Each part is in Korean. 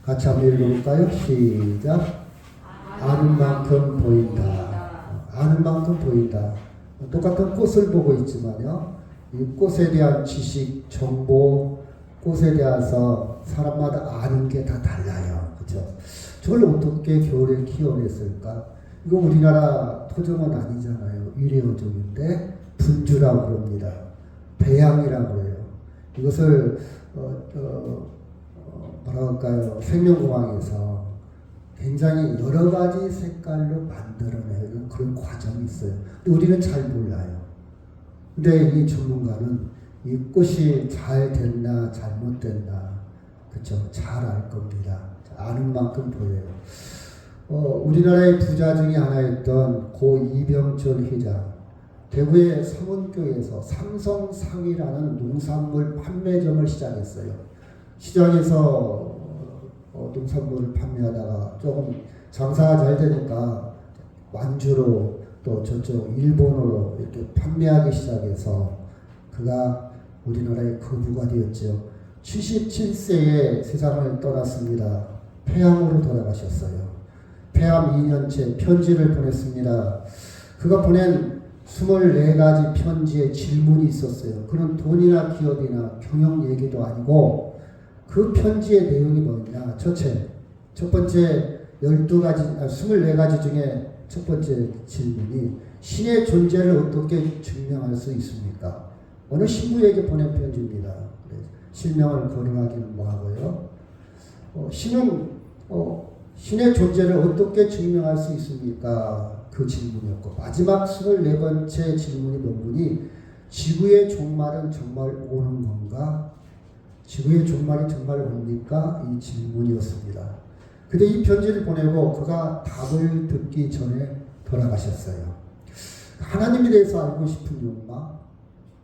같이 한번 읽어볼까요? 시작. 아는 만큼 보인다. 아는 만큼 보인다. 똑같은 꽃을 보고 있지만요. 이 꽃에 대한 지식, 정보, 꽃에 대해서 사람마다 아는 게 다 달라요. 그렇죠? 저걸 어떻게 겨울에 키워냈을까? 이거 우리나라 토종은 아니잖아요. 유래어종인데 분주라고 그럽니다. 배양이라고 해요. 이것을 뭐라고 할까요? 생명공학에서 굉장히 여러 가지 색깔로 만들어내는 그런 과정이 있어요. 근데 우리는 잘 몰라요. 근데 이 전문가는 이 꽃이 잘 됐나 잘못됐나 그렇죠? 잘 알 겁니다. 아는 만큼 보여요. 우리나라의 부자 중에 하나였던 고 이병철 회장, 대구의 서문교에서 삼성상이라는 농산물 판매점을 시작했어요. 시장에서 농산물을 판매하다가 조금 장사가 잘 되니까 완주로 또 저쪽 일본으로 이렇게 판매하기 시작해서 그가 우리나라의 거부가 되었죠. 77세에 세상을 떠났습니다. 폐암으로 돌아가셨어요. 폐암 2년째 편지를 보냈습니다. 그가 보낸 24가지 편지에 질문이 있었어요. 그는 돈이나 기업이나 경영 얘기도 아니고 그 편지의 내용이 뭐냐. 첫 번째 24가지 중에 첫 번째 질문이 신의 존재를 어떻게 증명할 수 있습니까? 어느 신부에게 보낸 편지입니다. 실명을 거론하기는 뭐하고요. 신의 존재를 어떻게 증명할 수 있습니까? 그 질문이었고 마지막 24번째 질문이 논문이 지구의 종말은 정말 오는 건가? 지구의 종말이 정말 옵니까? 이 질문이었습니다. 근데 이 편지를 보내고 그가 답을 듣기 전에 돌아가셨어요. 하나님에 대해서 알고 싶은 욕망,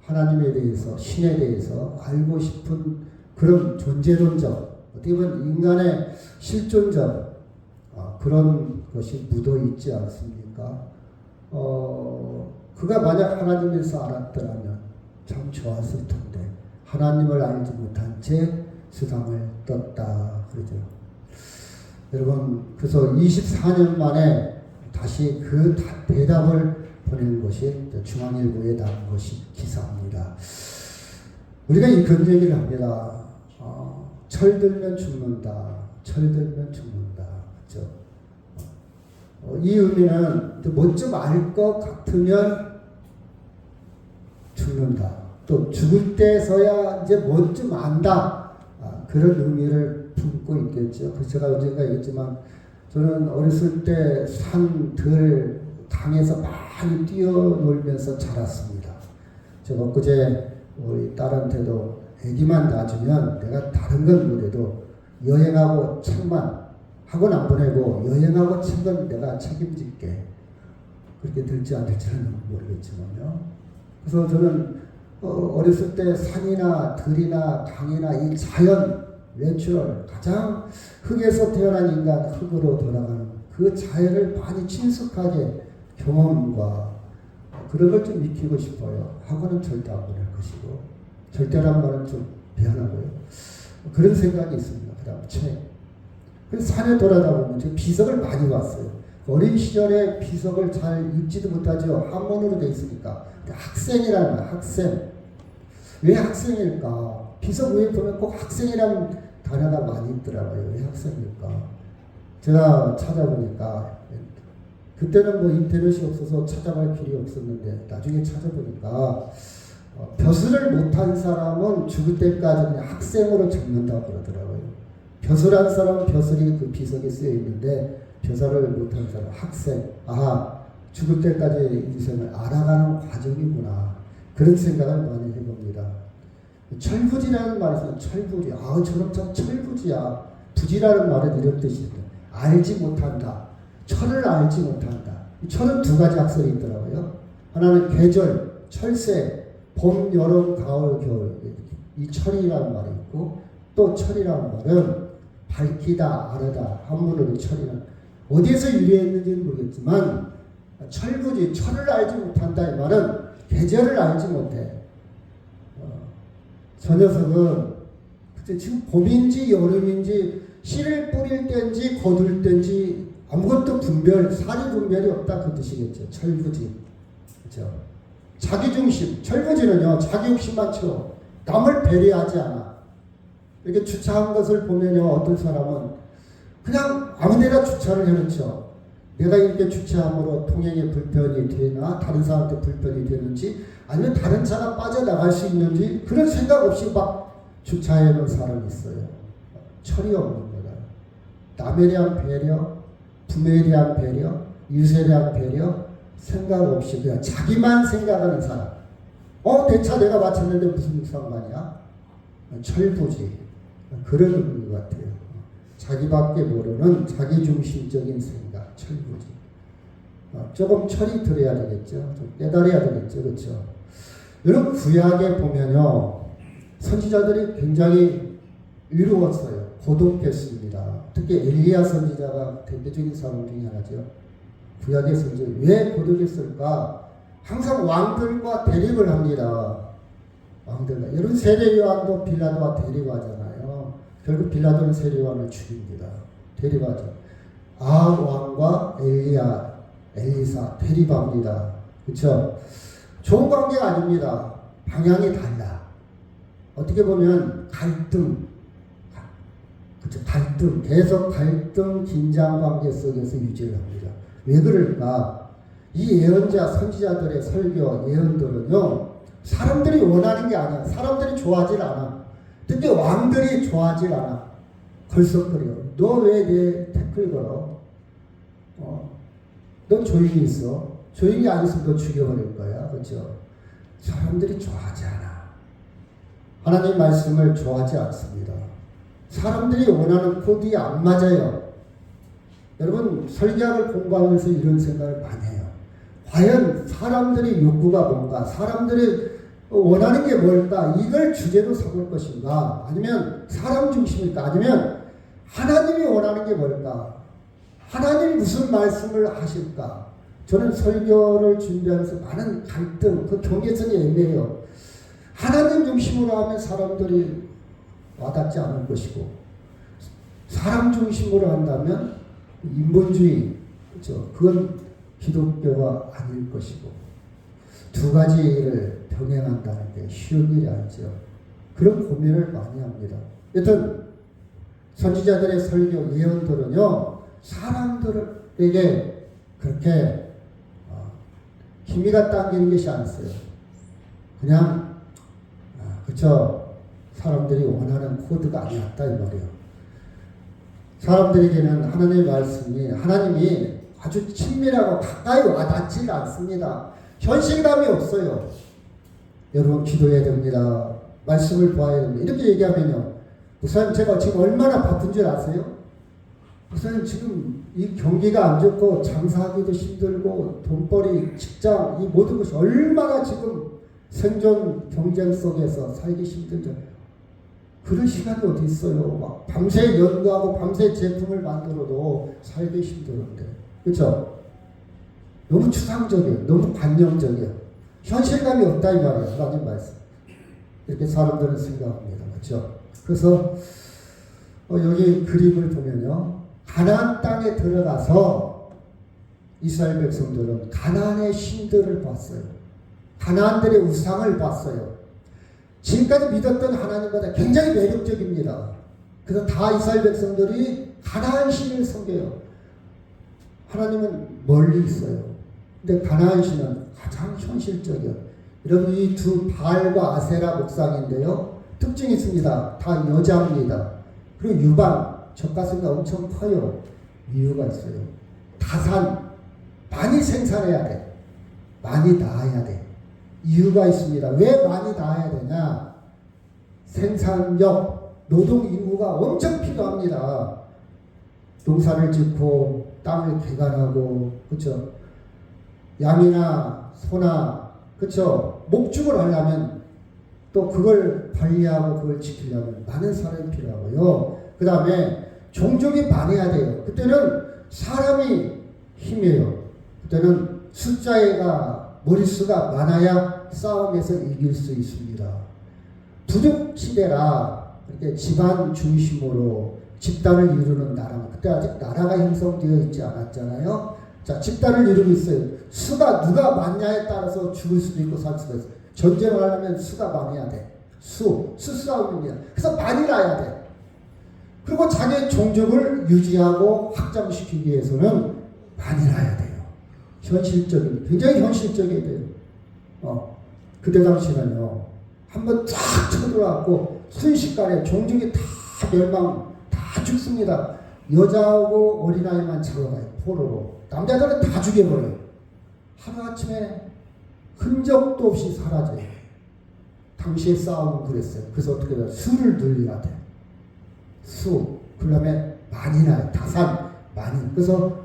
하나님에 대해서, 신에 대해서 알고 싶은 그런 존재론적, 어떻게 보면 인간의 실존적 그런 것이 묻어 있지 않습니까? 그가 만약 하나님에서 알았더라면 참 좋았을 텐데 하나님을 알지 못한 채 세상을 떴다 그러죠. 여러분, 그래서 24년 만에 다시 그 대답을 보내는 것이 중앙일보에 나온 것이 기사입니다. 우리가 이 얘기를 합니다. 철들면 죽는다. 철들면 죽는다. 그렇죠? 이 의미는 뭐좀 알 것 같으면 죽는다. 또 죽을 때서야 이제 뭐좀 안다. 그런 의미를 품고 있겠죠. 그래서 제가 언젠가 얘기했지만 저는 어렸을 때 산, 들, 강에서 많이 뛰어놀면서 자랐습니다. 제가 엊그제 우리 딸한테도 애기만 낳아주면 내가 다른 건 못해도 여행하고 책만 학원 안 보내고 여행하고 책은 내가 책임질게. 그렇게 될지 안 될지는 모르겠지만요. 그래서 저는 어렸을 때 산이나 들이나 강이나 이 자연, 내추럴, 가장 흙에서 태어난 인간, 흙으로 돌아가는 그 자연을 많이 친숙하게 경험과 그런 걸 좀 익히고 싶어요. 학원은 절대 안 보낼 것이고, 절대란 말은 좀 미안하고요. 그런 생각이 있습니다. 그 다음 책. 그래서 산에 돌아다 보면 제가 비석을 많이 봤어요. 어린 시절에 비석을 잘 읽지도 못하죠. 한문으로 돼 있으니까. 학생이라는 말, 학생. 왜 학생일까? 비석 위에 보면 꼭 학생이라는 단어가 많이 있더라고요. 왜 학생일까? 제가 찾아보니까 그때는 뭐 인터넷이 없어서 찾아갈 필요 없었는데 나중에 찾아보니까 벼슬을 못한 사람은 죽을 때까지 그냥 학생으로 적는다고 그러더라고요. 벼슬한 사람은 벼슬이 그 비석에 쓰여 있는데 벼슬을 못한 사람 학생. 죽을 때까지 인생을 알아가는 과정이구나. 그런 생각을 많이 해봅니다. 철부지라는 말이 있어요. 철부지. 저놈 참 철부지야. 부지라는 말은 이런 뜻입니다. 알지 못한다. 철을 알지 못한다. 철은 두 가지 악설이 있더라고요. 하나는 계절, 철새, 봄, 여름, 가을, 겨울. 이 철이라는 말이 있고 또 철이라는 말은 밝히다, 아르다. 한문으로 철이란 어디에서 유래했는지는 모르겠지만 철부지, 철을 알지 못한다. 이 말은 계절을 알지 못해. 저 녀석은 지금 봄인지 여름인지 씨를 뿌릴 때인지 거둘 때인지 아무것도 사리 분별이 없다 그 뜻이겠죠. 철부지. 그렇죠? 자기중심. 철부지는요, 자기 욕심만 채워. 남을 배려하지 않아. 이렇게 주차한 것을 보면요, 어떤 사람은 그냥 아무데나 주차를 해놓죠. 내가 이렇게 주차함으로 통행에 불편이 되나, 다른 사람한테 불편이 되는지, 아니면 다른 차가 빠져나갈 수 있는지, 그런 생각 없이 막 주차해 놓은 사람이 있어요. 철이 없는 거다. 남에 대한 배려, 부모에 대한 배려, 이웃에 대한 배려, 생각 없이 그냥 자기만 생각하는 사람. 내 차 내가 마쳤는데 무슨 상관이야? 철부지. 그런 의미 같아요. 자기밖에 모르는 자기중심적인 생각, 철부지. 조금 철이 들어야 되겠죠. 좀 깨달아야 되겠죠. 그렇죠? 여러분, 구약에 보면요, 선지자들이 굉장히 위로웠어요. 고독했습니다. 특히 엘리야 선지자가 대표적인 사람 중에 하나죠. 구약의 선지자. 왜 고독했을까? 항상 왕들과 대립을 합니다. 왕들과. 여러분, 세례요한도 빌라도와 대립하잖아요. 결국 빌라도는 세례요한을 죽입니다. 대립하죠. 아합 왕과 엘리사 대립합니다. 그렇죠? 좋은 관계가 아닙니다. 방향이 달라. 어떻게 보면 갈등, 그렇죠? 갈등, 계속 갈등, 긴장 관계 속에서 유지를 합니다. 왜 그럴까? 이 예언자, 선지자들의 설교, 예언들은요, 사람들이 원하는 게 아니야. 사람들이 좋아하질 않아. 특히 왕들이 좋아하질 않아. 걸썩거려. 너 왜 내 태클 걸어? 넌 조용히 있어. 조용히 안 있으면 너 죽여버릴 거야. 그렇죠? 사람들이 좋아하지 않아. 하나님 말씀을 좋아하지 않습니다. 사람들이 원하는 코드에 안 맞아요. 여러분, 설교학을 공부하면서 이런 생각을 많이 해요. 과연 사람들의 욕구가 뭔가, 사람들이 원하는 게 뭘까, 이걸 주제로 삼을 것인가, 아니면 사람 중심일까, 아니면 하나님이 원하는 게 뭘까, 하나님이 무슨 말씀을 하실까. 저는 설교를 준비하면서 많은 갈등, 그 경계선이 애매해요. 하나님 중심으로 하면 사람들이 와닿지 않을 것이고, 사람 중심으로 한다면 인본주의, 그렇죠? 그건 기독교가 아닐 것이고, 두 가지를 병행한다는 게 쉬운 일이 아니죠. 그런 고민을 많이 합니다. 여튼 선지자들의 설교, 예언들은요, 사람들에게 그렇게 힘이가 당기는 것이 아니었어요. 그냥 그쵸, 사람들이 원하는 코드가 아니었다 이 말이에요. 사람들에게는 하나님의 말씀이, 하나님이 아주 친밀하고 가까이 와닿지 않습니다. 현실감이 없어요. 여러분, 기도해야 됩니다. 말씀을 보아야 됩니다. 이렇게 얘기하면요, 목사님, 제가 지금 얼마나 바쁜 줄 아세요? 목사님, 지금 이 경기가 안 좋고 장사하기도 힘들고 돈벌이, 직장, 이 모든 것이 얼마나 지금 생존 경쟁 속에서 살기 힘들잖아요. 그런 시간이 어디 있어요? 막 밤새 연구하고 밤새 제품을 만들어도 살기 힘들은데, 그렇죠? 너무 추상적이에요. 너무 관념적이에요. 현실감이 없다 이 말이에요. 하나님 말씀. 이렇게 사람들은 생각합니다. 그렇죠? 그래서 여기 그림을 보면요, 가나안 땅에 들어가서 이스라엘 백성들은 가나안의 신들을 봤어요. 가나안들의 우상을 봤어요. 지금까지 믿었던 하나님보다 굉장히 매력적입니다. 그래서 다 이스라엘 백성들이 가나안 신을 섬겨요. 하나님은 멀리 있어요. 근데 가나안 신은 가장 현실적이에요. 여러분, 이 두 바알과 아세라 목상인데요, 특징이 있습니다. 다 여자입니다. 그리고 유방, 젖가슴이 엄청 커요. 이유가 있어요. 다산, 많이 생산해야 돼. 많이 낳아야 돼. 이유가 있습니다. 왜 많이 낳아야 되냐? 생산력, 노동 인구가 엄청 필요합니다. 농사를 짓고 땅을 개간하고, 그렇죠? 양이나 소나, 그렇죠? 목축을 하려면 또 그걸 관리하고 그걸 지키려면 많은 사람이 필요하고요. 그 다음에 종족이 많아야 돼요. 그때는 사람이 힘이에요. 그때는 숫자가, 머릿수가 많아야 싸움에서 이길 수 있습니다. 부족 시대라 이렇게 집안 중심으로 집단을 이루는 나라. 그때 아직 나라가 형성되어 있지 않았잖아요. 자, 집단을 이루고 있어요. 수가 누가 많냐에 따라서 죽을 수도 있고 살 수도 있어요. 전쟁을 하려면 수가 많아야 돼. 수싸움입니다. 그래서 많이 나야 돼. 그리고 자기의 종족을 유지하고 확장시키기 위해서는 많이 나야 돼요. 현실적인, 굉장히 현실적이어야 돼요. 그때 당시는요, 한번 쫙 쳐들어왔고 순식간에 종족이 다 멸망, 다 죽습니다. 여자하고 어린아이만 잡아가요. 포로로. 남자들은 다 죽여버려요. 하루아침에 흔적도 없이 사라져요. 당시의 싸움은 그랬어요. 그래서 어떻게 해요? 수를 늘려야 돼. 그 다음에 많이 나요. 다산, 많이. 그래서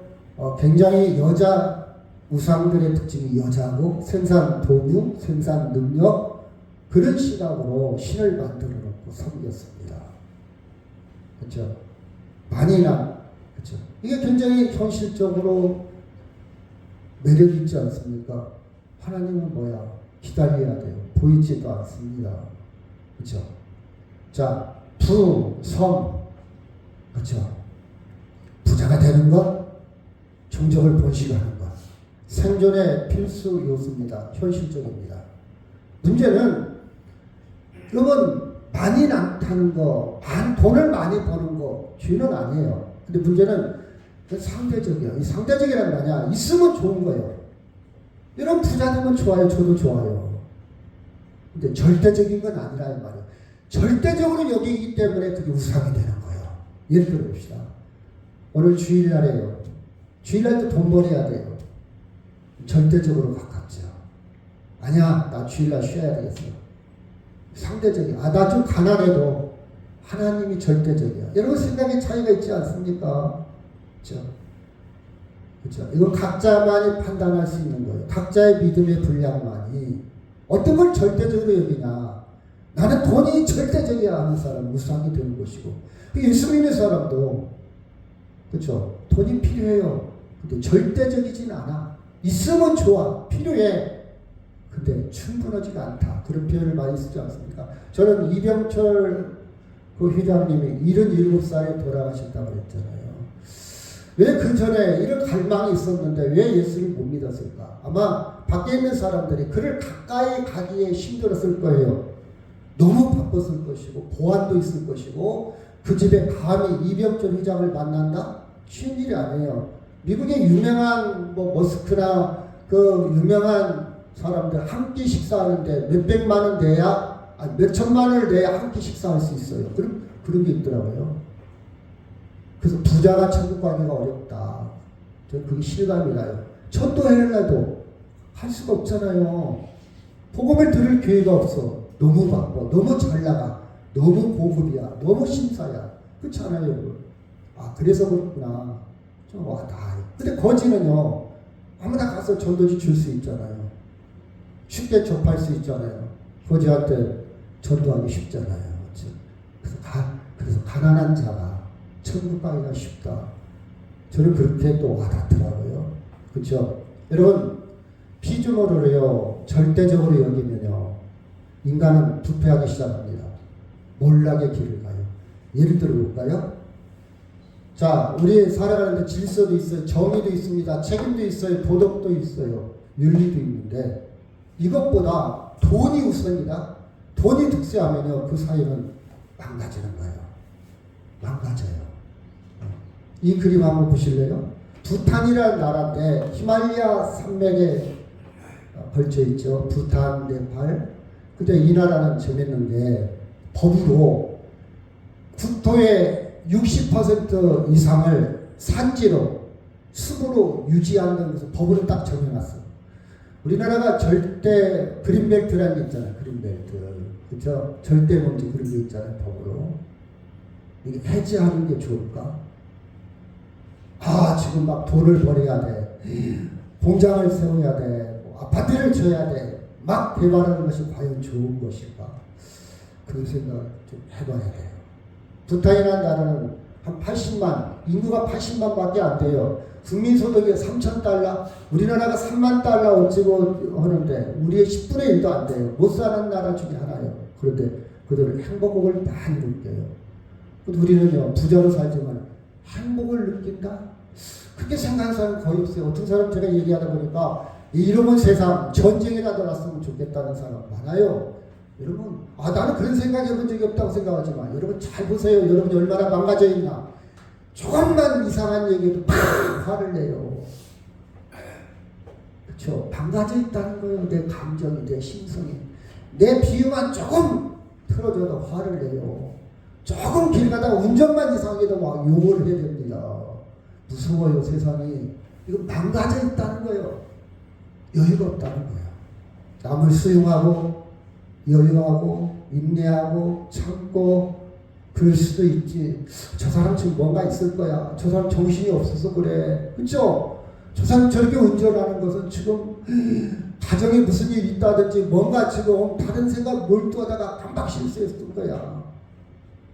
굉장히 여자 우상들의 특징이 여자고 생산 도구, 생산 능력, 그런 시각으로 신을 만들어 놓고 섬겼습니다. 그렇죠? 많이 나. 그렇죠? 이게 굉장히 현실적으로 매력 있지 않습니까? 하나님은 뭐야? 기다려야 돼요. 보이지도 않습니다. 그렇죠? 자, 섬. 그렇죠? 부자가 되는 것, 종족을 번식하는 것, 생존의 필수 요소입니다. 현실적입니다. 문제는 여러분 많이 남다는 거, 돈을 많이 버는 거 죄는 아니에요. 근데 문제는 상대적이에요. 이 상대적이란 뭐냐? 있으면 좋은 거예요. 이런 부자 되면 좋아요. 저도 좋아요. 근데 절대적인 건 아니라 이 말이에요. 절대적으로 여기기 때문에 그게 우상이 되는 거예요. 예를 들어 봅시다. 오늘 주일날이에요. 주일날도 돈 벌어야 돼요. 절대적으로 가깝죠. 아니야, 나 주일날 쉬어야 되겠어. 상대적이야. 나 좀 가난해도 하나님이 절대적이야. 여러분 생각의 차이가 있지 않습니까? 그렇죠? 그렇죠? 이건 각자만이 판단할 수 있는 거예요. 각자의 믿음의 분량만이 어떤 걸 절대적으로 여기냐. 나는 돈이 절대적이야 하는 사람은 우상이 되는 것이고, 예수 믿는 사람도 그렇죠? 돈이 필요해요. 근데 절대적이진 않아. 있으면 좋아. 필요해. 근데 충분하지가 않다. 그런 표현을 많이 쓰지 않습니까? 저는 이병철 그 회장님이 77살에 돌아가셨다고 했잖아요. 왜 그 전에 이런 갈망이 있었는데 왜 예수를 못 믿었을까? 아마 밖에 있는 사람들이 그를 가까이 가기에 힘들었을 거예요. 너무 바빴을 것이고 보안도 있을 것이고 그 집에 감히 이병철 회장을 만난다? 쉬운 일이 아니에요. 미국의 유명한 머스크나 그 유명한 사람들 한 끼 식사하는데 몇백만 원 내야, 몇천만 원을 내야 한 끼 식사할 수 있어요. 그런 게 있더라고요. 그래서 부자가 천국 가기가 어렵다. 저는 그게 실감이 나요. 천도해내려도 할 수가 없잖아요. 복음을 들을 기회가 없어. 너무 바빠. 너무 잘 나가. 너무 고급이야. 너무 신사야. 그렇지 않아요, 여러분? 그래서 그렇구나. 좀 와닿아요. 근데 거지는요, 아무나 가서 전도지 줄 수 있잖아요. 쉽게 접할 수 있잖아요. 거지한테 전도하기 쉽잖아요. 그렇죠? 그래서 가난한 자가 천국 가기가 쉽다. 저는 그렇게 또 와닿더라고요. 그렇죠? 여러분, 피조물을요, 절대적으로 여기면요, 인간은 부패하기 시작합니다. 몰락의 길을 가요. 예를 들어 볼까요? 자, 우리 살아가는데 질서도 있어요. 정의도 있습니다. 책임도 있어요. 도덕도 있어요. 윤리도 있는데 이것보다 돈이 우선이다. 돈이 득세하면요, 그 사회는 망가지는 거예요. 망가져요. 이 그림 한번 보실래요? 부탄이라는 나라인데 히말라야 산맥에 걸쳐 있죠. 부탄, 네팔. 근데 이 나라는 재밌는 게 법으로 국토의 60% 이상을 산지로 숲으로 유지하는 것을 법으로 딱 정해놨어. 우리나라가 절대 그린벨트라는 게 있잖아요. 그린벨트. 그렇죠? 절대 먼지 그런 게 있잖아요. 법으로. 이게 해지하는 게 좋을까? 지금 막 돈을 벌여야 돼. 공장을 세워야 돼. 아파트를 줘야 돼. 막 개발하는 것이 과연 좋은 것일까? 그 생각을 좀 해봐야 돼요. 부탄이라는 나라는 한 80만, 인구가 80만 밖에 안 돼요. 국민소득이 3,000달러, 우리나라가 3만 달러 어찌고 하는데 우리의 10분의 1도 안 돼요. 못 사는 나라 중에 하나예요. 그런데 그들은 행복국을 많이 느껴요. 우리는요, 부자로 살지만 행복을 느낀다? 그렇게 생각하는 사람은 거의 없어요. 어떤 사람 제가 얘기하다 보니까 이러면 세상 전쟁이라도 났으면 좋겠다는 사람 많아요. 여러분, 나는 그런 생각 해본 적이 없다고 생각하지만 여러분 잘 보세요. 여러분이 얼마나 망가져 있나. 조금만 이상한 얘기도 팍 화를 내요. 그렇죠? 망가져 있다는 거예요. 내 감정이, 내 심성이. 내 비유만 조금 틀어져도 화를 내요. 조금 길 가다가 운전만 이상해도 막 욕을 해야 됩니다. 무서워요, 세상이. 이거 망가져 있다는 거예요. 여유가 없다는 거예요. 남을 수용하고 여유하고 인내하고 참고 그럴 수도 있지. 저 사람 지금 뭔가 있을 거야. 저 사람 정신이 없어서 그래. 그렇죠? 저 사람 저렇게 운전하는 것은 지금 가정에 무슨 일이 있다든지 뭔가 지금 다른 생각 몰두하다가 깜빡 실수했을 거야.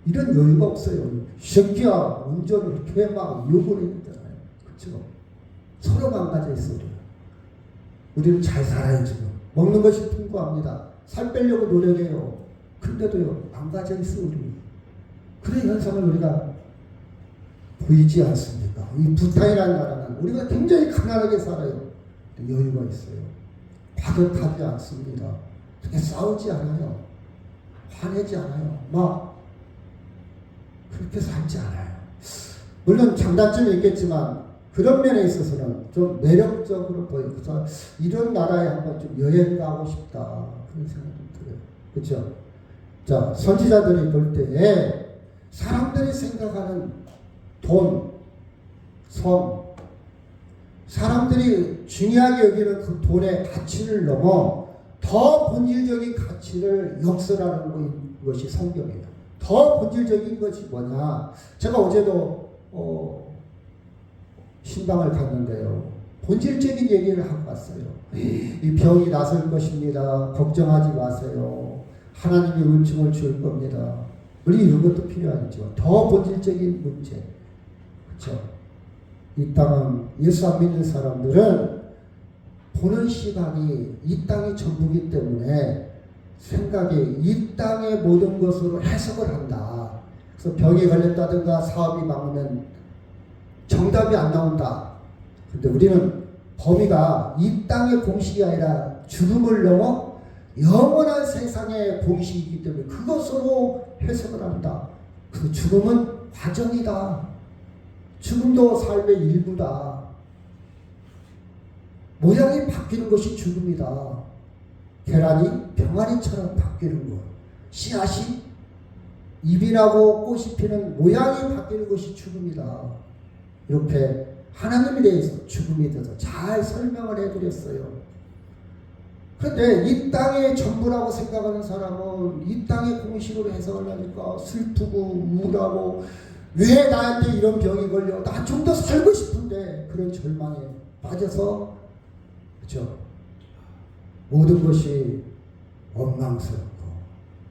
이런 여유가 없어요. 새끼야 운전을 이렇게 막 욕을 했잖아요. 그렇죠? 서로 망가져 있어. 우리는 잘 살아요. 지금 먹는 것이 풍부합니다. 살 빼려고 노력해요. 근데도요 망가져 있어 우리. 그런 현상을 우리가 보이지 않습니까? 이 부탄이라는 나라는 우리가 굉장히 가난하게 살아요. 여유가 있어요. 과격하지 않습니다. 그렇게 싸우지 않아요. 화내지 않아요. 막 그렇게 살지 않아요. 물론 장단점이 있겠지만 그런 면에 있어서는 좀 매력적으로 보여요. 그래서 이런 나라에 한번 좀 여행 가고 싶다. 그런 생각이 들어요. 그렇죠? 자, 선지자들이 볼 때에 사람들이 생각하는 돈, 성, 사람들이 중요하게 여기는 그 돈의 가치를 넘어 더 본질적인 가치를 역설하는 것이 성경이에요. 더 본질적인 것이 뭐냐? 제가 어제도 신방을 갔는데요. 본질적인 얘기를 하고 왔어요. 이 병이 나설 것입니다. 걱정하지 마세요. 하나님이 은총을 줄 겁니다. 물론 이런 것도 필요하겠죠. 더 본질적인 문제. 그렇죠? 이 땅은 예수 안 믿는 사람들은 보는 시각이 이 땅이 전부이기 때문에 생각이 이 땅의 모든 것으로 해석을 한다. 그래서 병이 걸렸다든가 사업이 망하면 정답이 안 나온다. 근데 우리는 범위가 이 땅의 공식이 아니라 죽음을 넘어 영원한 세상의 공식이기 때문에 그것으로 해석을 한다. 그 죽음은 과정이다. 죽음도 삶의 일부다. 모양이 바뀌는 것이 죽음이다. 계란이 병아리처럼 바뀌는 것. 씨앗이 잎이 나고 꽃이 피는 모양이 바뀌는 것이 죽음이다. 이렇게 하나님에 대해서 죽음에 대해서 잘 설명을 해드렸어요. 그런데 이 땅의 전부라고 생각하는 사람은 이 땅의 공식으로 해석을 하니까 슬프고 우울하고 왜 나한테 이런 병이 걸려? 나 좀 더 살고 싶은데 그런 절망에 빠져서 그렇죠? 모든 것이 원망스럽고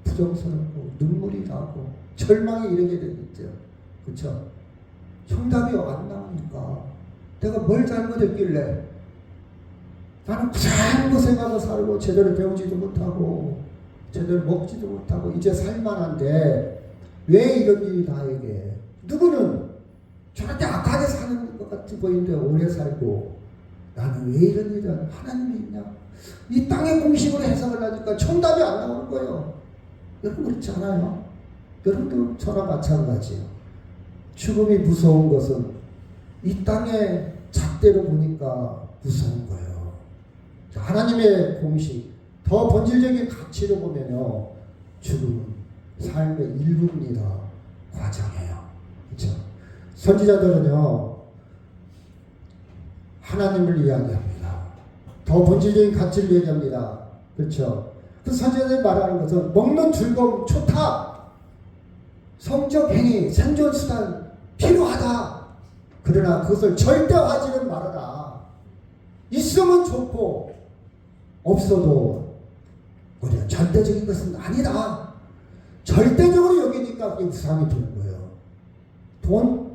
부정스럽고 눈물이 나고 절망에 이르게 되겠죠. 그렇죠? 정답이 안 나오니까 내가 뭘 잘못했길래 나는 고생하고 살고 제대로 배우지도 못하고 제대로 먹지도 못하고 이제 살만한데 왜 이런 일이 나에게. 누구는 저렇게 악하게 사는 것 같이 보이는데 오래 살고 나는 왜 이런 일이 하나님이 있냐. 이 땅의 공식으로 해석을 하니까 정답이 안 나오는 거예요. 여러분 그렇지 않아요? 여러분도 저랑 마찬가지예요. 죽음이 무서운 것은 이 땅의 잣대로 보니까 무서운 거예요. 하나님의 공식, 더 본질적인 가치로 보면요, 죽음은 삶의 일부입니다. 과정이에요. 그렇죠? 선지자들은요, 하나님을 이야기합니다. 더 본질적인 가치를 얘기합니다. 그렇죠? 그 선지자들이 말하는 것은 먹는 즐거움 좋다. 성적 행위, 생존 수단 필요하다. 그러나 그것을 절대화하지는 말아라. 있으면 좋고 없어도 우리가 절대적인 것은 아니다. 절대적으로 여기니까 그게 우상이 되는 거예요. 돈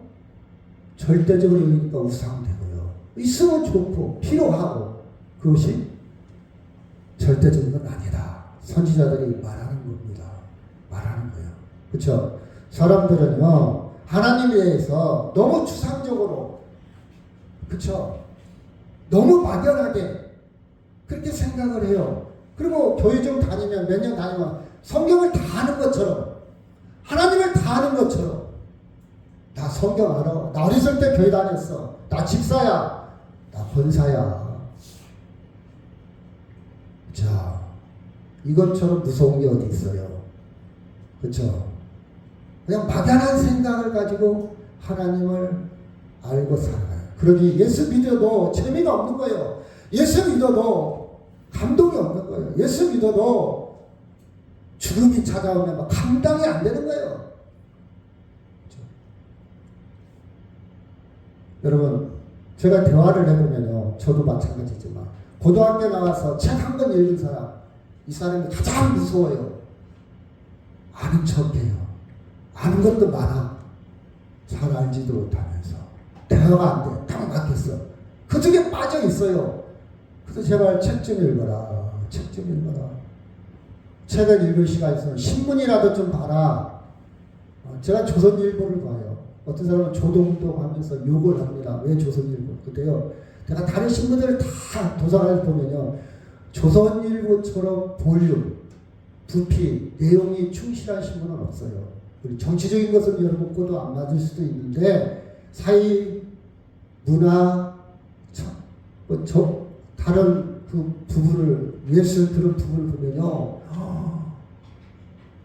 절대적으로 여기니까 우상되고요. 있으면 좋고 필요하고 그것이 절대적인 건 아니다. 선지자들이 말하는 겁니다. 말하는 거예요. 그렇죠? 사람들은요, 하나님에 대해서 너무 추상적으로, 그쵸? 너무 막연하게 그렇게 생각을 해요. 그리고 교회 좀 다니면, 몇 년 다니면 성경을 다 아는 것처럼, 하나님을 다 아는 것처럼, 나 성경 알아. 나 어렸을 때 교회 다녔어. 나 집사야. 나 권사야. 자, 이것처럼 무서운 게 어디 있어요? 그쵸? 그냥 막연한 생각을 가지고 하나님을 알고 살아가요. 그러니 예수 믿어도 재미가 없는 거예요. 예수 믿어도 감동이 없는 거예요. 예수 믿어도 죽음이 찾아오면 막 감당이 안 되는 거예요. 그렇죠? 여러분, 제가 대화를 해보면요, 저도 마찬가지지만 고등학교 나와서 책 한 권 읽은 사람, 이 사람이 가장 무서워요. 아는 척해요. 아는 것도 많아. 잘 알지도 못하면서 대화가 안 돼. 딱 막혔어. 그 중에 빠져 있어요. 그래서 제발 책 좀 읽어라. 책 좀 읽어라. 책을 읽을 시간 있으면 신문이라도 좀 봐라. 제가 조선일보를 봐요. 어떤 사람은 조동도 하면서 욕을 합니다. 왜 조선일보? 근데요, 제가 다른 신문들을 다 도서관에서 보면요, 조선일보처럼 볼륨, 부피, 내용이 충실한 신문은 없어요. 정치적인 것은 여러분 거도 안 맞을 수도 있는데, 사회, 문화, 다른 그 부분을, 예술 그런 부분을 보면요,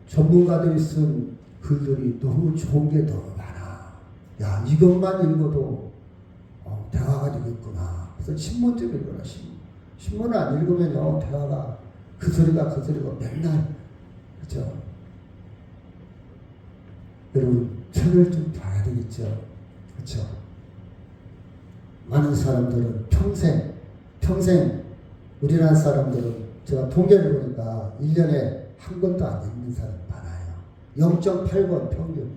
전문가들이 쓴 글들이 너무 좋은 게 너무 많아. 야, 이것만 읽어도 대화가 되겠구나. 그래서 신문 좀 읽어라. 신문을 안 읽으면요, 대화가 그 소리가 맨날, 그렇죠? 여러분, 책을 좀 봐야 되겠죠. 그렇죠? 많은 사람들은 평생 우리나라 사람들은 제가 통계를 보니까 1년에 한 권도 안 읽는 사람 많아요. 0.8권 평균.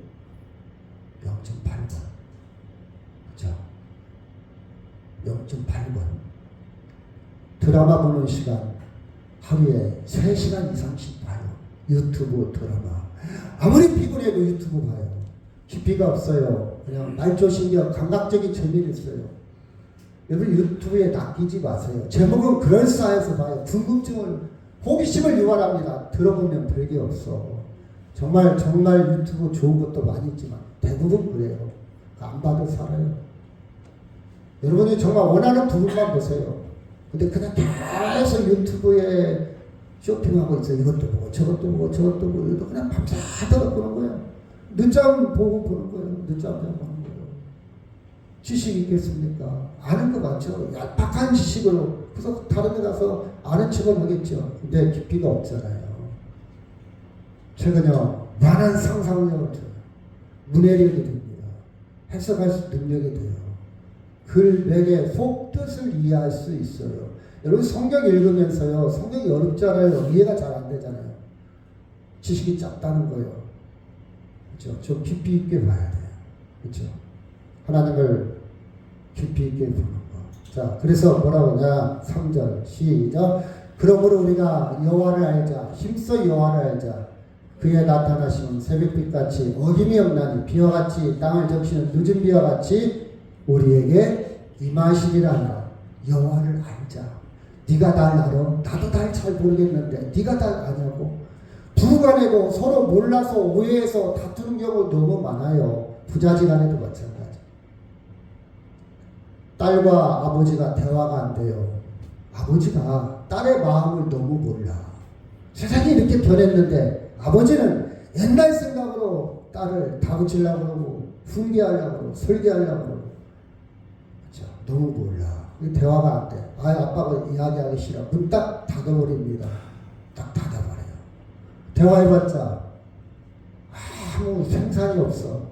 0.8권. 그렇죠? 0.8권. 드라마 보는 시간 하루에 3시간 이상씩 봐요. 유튜브 드라마. 아무리 피곤해도 유튜브 봐요. 깊이가 없어요. 그냥 말조신경, 감각적인 재미를 있어요. 여러분, 유튜브에 낚이지 마세요. 제목은 그럴싸해서 봐요. 궁금증을, 호기심을 유발합니다. 들어보면 별게 없어. 정말 유튜브 좋은 것도 많이 있지만 대부분 그래요. 안 봐도 살아요. 여러분이 정말 원하는 부분만 보세요. 근데 그냥 계속 유튜브에 쇼핑하고 있어요. 이것도 보고 저것도 보고 이것도 그냥 밤새도록 보는 거예요. 늦잠 보고 보는 거예요. 늦잠 보는 거예요. 지식이 있겠습니까? 아는 거 맞죠? 얄팍한 지식으로. 그래서 다른 데 가서 아는 척을 하겠죠. 근데 깊이가 없잖아요. 최근요, 많은 상상력을 줘요. 문해력이 됩니다. 해석할 수 능력이 돼요. 글맥의 속뜻을 이해할 수 있어요. 여러분, 성경 읽으면서요, 성경이 어렵잖아요. 이해가 잘 안 되잖아요. 지식이 작다는 거예요. 그렇죠? 좀 깊이 있게 봐야 돼요. 그렇죠? 하나님을 깊이 있게 보는 거. 자, 그래서 뭐라고 하냐? 3절 시작. 그러므로 우리가 여호와를 알자. 힘써 여호와를 알자. 그의 나타나심은 새벽빛같이 어김이 없나니 비와 같이 땅을 적시는 늦은 비와 같이 우리에게 임하시리라 하라. 여호와를 알자. 네가 날 알아? 나도 날 잘 모르겠는데 네가 날 아냐고? 부부간에도 서로 몰라서 오해해서 다투는 경우 너무 많아요. 부자지간에도 마찬가지. 딸과 아버지가 대화가 안 돼요. 아버지가 딸의 마음을 너무 몰라. 세상이 이렇게 변했는데 아버지는 옛날 생각으로 딸을 다그치려고 그러고 훈계하려고 그러고 설계하려고 그러고, 그렇죠? 너무 몰라. 대화가 안 돼. 아빠가 이야기하기 싫어. 문 딱 닫아버립니다. 딱 닫아버려요. 대화해봤자 아무 생산이 없어.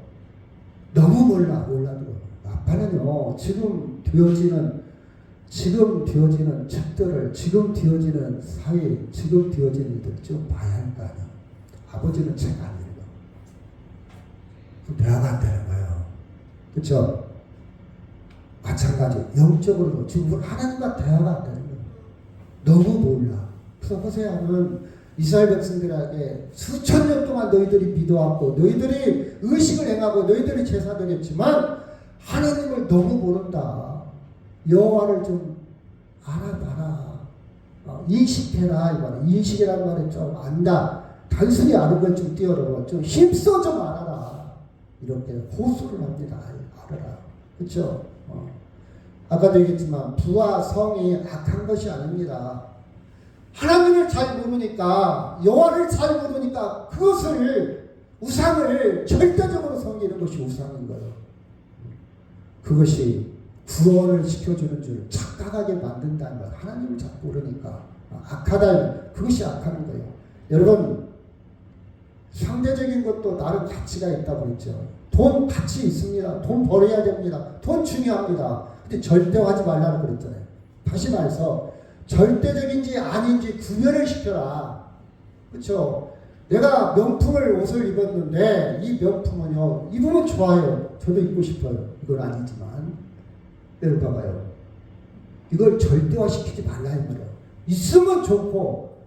너무 몰라도. 아빠는요, 지금 되어지는 책들을, 지금 되어지는 사회, 지금 되어지는 일들 좀 봐야 할 거 아니야. 아버지는 책 안 읽어. 대화가 안 되는 거예요. 그렇죠? 마찬가지. 영적으로도 지금 하나님과 대화가 안 되는 거예요. 너무 몰라. 그래서 호세아는 이스라엘 백성들에게 수천 년 동안 너희들이 믿어왔고 너희들이 의식을 행하고 너희들이 제사 드렸지만 하나님을 너무 모른다. 여호와를 좀 알아봐라. 인식해라. 이 말이야. 인식이라는 말이 좀 안다. 단순히 아는 걸 좀 뛰어넘어. 좀 힘써 좀 알아라. 이렇게 호소를 합니다. 알아라. 그렇죠? 아까도 얘기했지만 부와 성이 악한 것이 아닙니다. 하나님을 잘 모르니까 여호와를 잘 모르니까 그것을 우상을 절대적으로 섬기는 것이 우상인 거예요. 그것이 구원을 시켜주는 줄 착각하게 만든다는 것. 하나님을 잘 모르니까 악하다. 그것이 악한 거예요. 여러분 상대적인 것도 나름 가치가 있다고 했죠. 돈 가치 있습니다. 돈 벌어야 됩니다. 돈 중요합니다. 근데 절대하지 말라고 그랬잖아요. 다시 말해서 절대적인지 아닌지 구별을 시켜라. 그렇죠? 내가 명품을 옷을 입었는데 이 명품은요 입으면 좋아요. 저도 입고 싶어요. 이건 아니지만 여러분 봐봐요. 이걸 절대화시키지 말라 이 말이에요. 있으면 좋고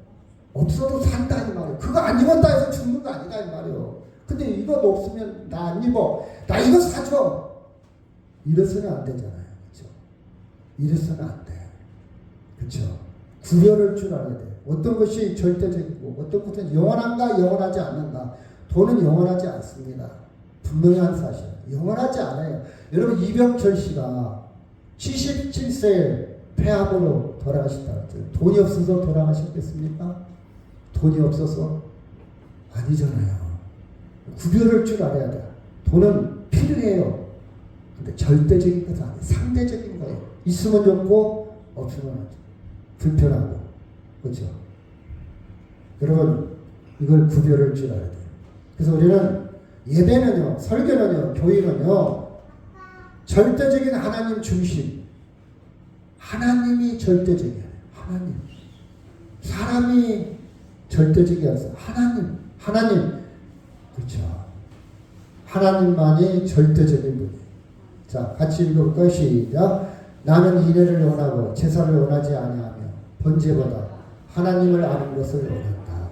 없어도 산다 이 말이에요. 그거 안 입었다 해서 죽는 거 아니다 이 말이에요. 근데 이거 없으면 나 안 입어. 나 이거 사줘. 이래서는 안 되잖아요. 그렇죠? 이래서는 안 돼. 그렇죠? 구별할 줄 알아야 돼. 어떤 것이 절대적이고 어떤 것은 영원한가 영원하지 않는가. 돈은 영원하지 않습니다. 분명한 사실. 영원하지 않아요. 여러분 이병철 씨가 77세에 폐암으로 돌아가셨다 그랬죠. 돈이 없어서 돌아가셨겠습니까? 돈이 없어서? 아니잖아요. 구별할 줄 알아야 돼. 돈은 필요해요. 근데 절대적인 것은 아니에요. 상대적인 거예요. 있으면 좋고 없으면 불편하고. 그렇죠? 여러분 이걸 구별할 줄 알아야 돼요. 그래서 우리는 예배는요, 설교는요, 교회는요 절대적인 하나님 중심. 하나님이 절대적이에요. 하나님. 사람이 절대적이 아니라 하나님. 그렇죠. 하나님만이 절대적인 분이에요. 자, 같이 읽을까요? 시작. 나는 인애를 원하고 제사를 원하지 아니하며 번제보다 하나님을 아는 것을 원한다.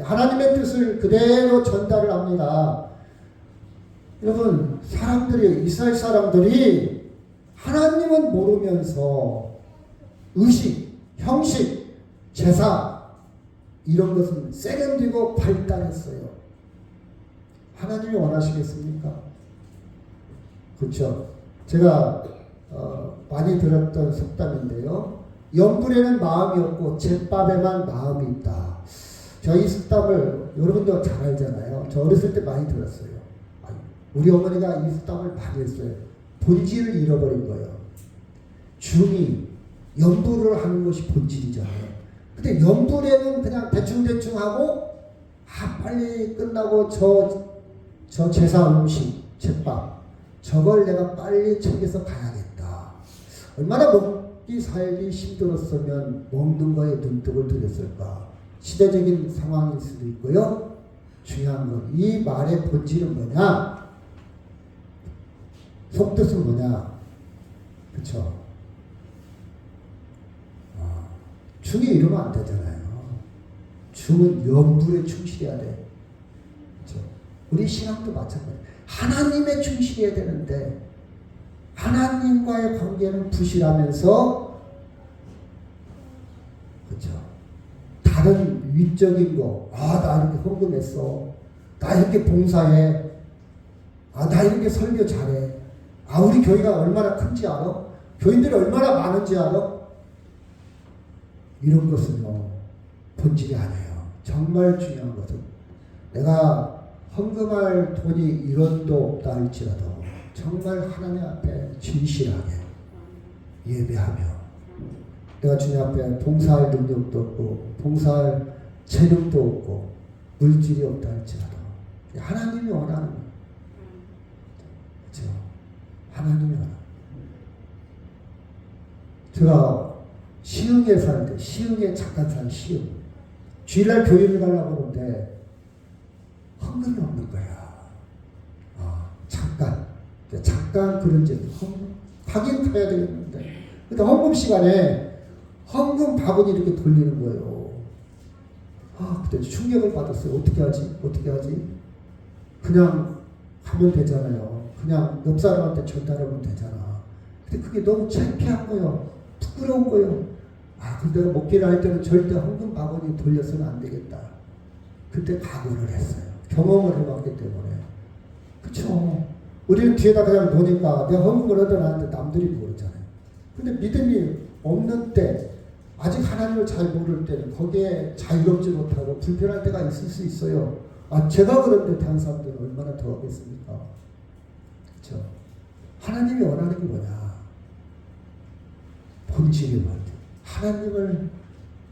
하나님의 뜻을 그대로 전달을 합니다. 여러분, 이스라엘 사람들이 하나님은 모르면서 의식, 형식, 제사 이런 것은 세련되고 발달했어요. 하나님이 원하시겠습니까? 그렇죠. 제가 많이 들었던 속담인데요. 염불에는 마음이 없고 잿밥에만 마음이 있다. 저 이 속담을 여러분도 잘 알잖아요. 저 어렸을 때 많이 들었어요. 우리 어머니가 이 속담을 많이 했어요. 본질을 잃어버린 거예요. 중이 염불을 하는 것이 본질이잖아요. 근데 염불에는 그냥 대충 하고 빨리 끝나고 저 제사 음식, 잿밥 저걸 내가 빨리 챙겨서 가야겠다. 얼마나 먹기 살기 힘들었으면 먹는 거에 눈독을 들였을까. 시대적인 상황일 수도 있고요. 중요한 건 이 말의 본질은 뭐냐? 속뜻은 뭐냐? 그쵸? 중이 이러면 안 되잖아요. 중은 염불에 충실해야 돼. 그쵸? 우리 신앙도 마찬가지예요. 하나님에 충실해야 되는데 하나님과의 관계는 부실하면서 그렇죠. 다른 위적인 거, 나 이렇게 헌금했어, 나 이렇게 봉사해, 나 이렇게 설교 잘해, 우리 교회가 얼마나 큰지 알아? 교인들이 얼마나 많은지 알아? 이런 것은요 본질이 아니에요. 정말 중요한 것은 내가 헌금할 돈이 1원도 없다 할지라도 정말 하나님 앞에 진실하게 예배하며 내가 주님 앞에 봉사할 능력도 없고 봉사할 재능도 없고 물질이 없다 할지라도 하나님이 원하는 거예요. 그렇죠? 하나님이 원하는 거예요. 제가 시흥에 살 때, 시흥에 잠깐 산 시흥. 주일날 교회를 가려고 하는데 헌금이 없는 거야. 잠깐 그런 지 헌금 가긴 가야 되겠는데. 근데 헌금 시간에 헌금 바구니 이렇게 돌리는 거예요. 그때 충격을 받았어요. 어떻게 하지? 어떻게 하지? 그냥 하면 되잖아요. 그냥 옆 사람한테 전달하면 되잖아. 근데 그게 너무 창피한 거예요. 부끄러운 거예요. 근데 내가 목회를 할 때는 절대 헌금 바구니 돌려서는 안 되겠다. 그때 각오를 했어요. 경험을 해봤기 때문에. 그쵸? 우리는 뒤에다 그냥 놓으니까 내가 헌금을 얻어놨는데 남들이 모르잖아요. 근데 믿음이 없는 때, 아직 하나님을 잘 모를 때는 거기에 자유롭지 못하고 불편할 때가 있을 수 있어요. 제가 그런데 다른 사람들은 얼마나 더 하겠습니까? 그렇죠? 하나님이 원하는 게 뭐냐? 본질이 뭐냐? 하나님을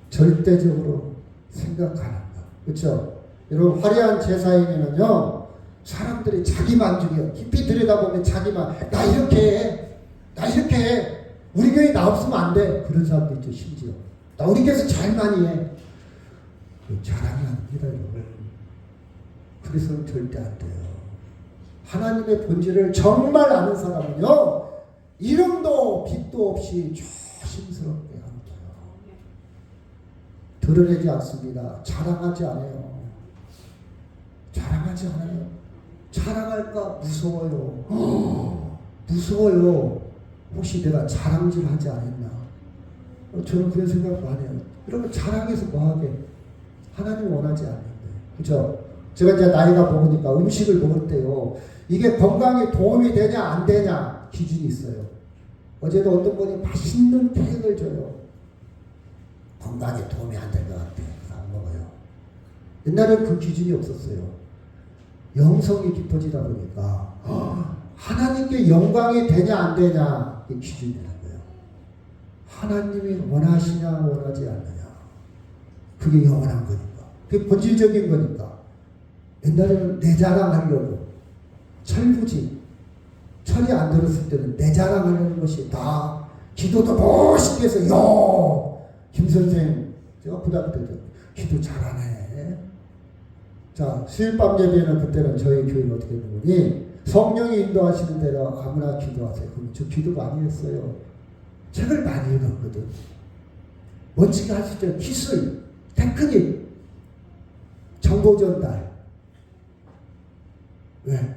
절대적으로 생각하는 것. 그렇죠? 여러분, 화려한 제사에는요, 사람들이 자기 만족이요. 깊이 들여다보면 자기만, 나 이렇게 해. 나 이렇게 해. 우리 교회 나 없으면 안 돼. 그런 사람도 있죠, 심지어. 나 우리 교회에서 잘 많이 해. 자랑이 아닙니다, 여러분. 그래서는 절대 안 돼요. 하나님의 본질을 정말 아는 사람은요, 이름도 빛도 없이 조심스럽게 하는 거예요. 드러내지 않습니다. 자랑하지 않아요. 자랑하지 않아요. 자랑할까 무서워요. 무서워요. 혹시 내가 자랑질 하지 않았나? 저는 그런 생각 많이 해요. 여러분, 자랑해서 뭐하게? 하나님 원하지 않는데. 그죠? 제가 이제 나이가 먹으니까 음식을 먹을 때요, 이게 건강에 도움이 되냐 안 되냐 기준이 있어요. 어제도 어떤 분이 맛있는 케이크를 줘요. 건강에 도움이 안 될 것 같아. 안 먹어요. 옛날에는 그 기준이 없었어요. 영성이 깊어지다 보니까 하나님께 영광이 되냐 안 되냐 이 기준이라는 거예요. 하나님이 원하시냐 원하지 않느냐. 그게 영원한 거니까. 그게 본질적인 거니까. 옛날에는 내 자랑하려고 철부지 철이 안 들었을 때는 내 자랑하는 것이 다 기도도 멋있게 해서 김 선생 제가 부담되죠. 기도 잘하네. 자, 수요일밤 예배는 그때는 저희 교회는 어떻게 되느니 성령이 인도하시는 대로 아무나 기도하세요. 그럼 저 기도 많이 했어요. 책을 많이 읽었거든. 멋지게 할 수 있죠. 기술, 테크닉, 정보 전달. 왜?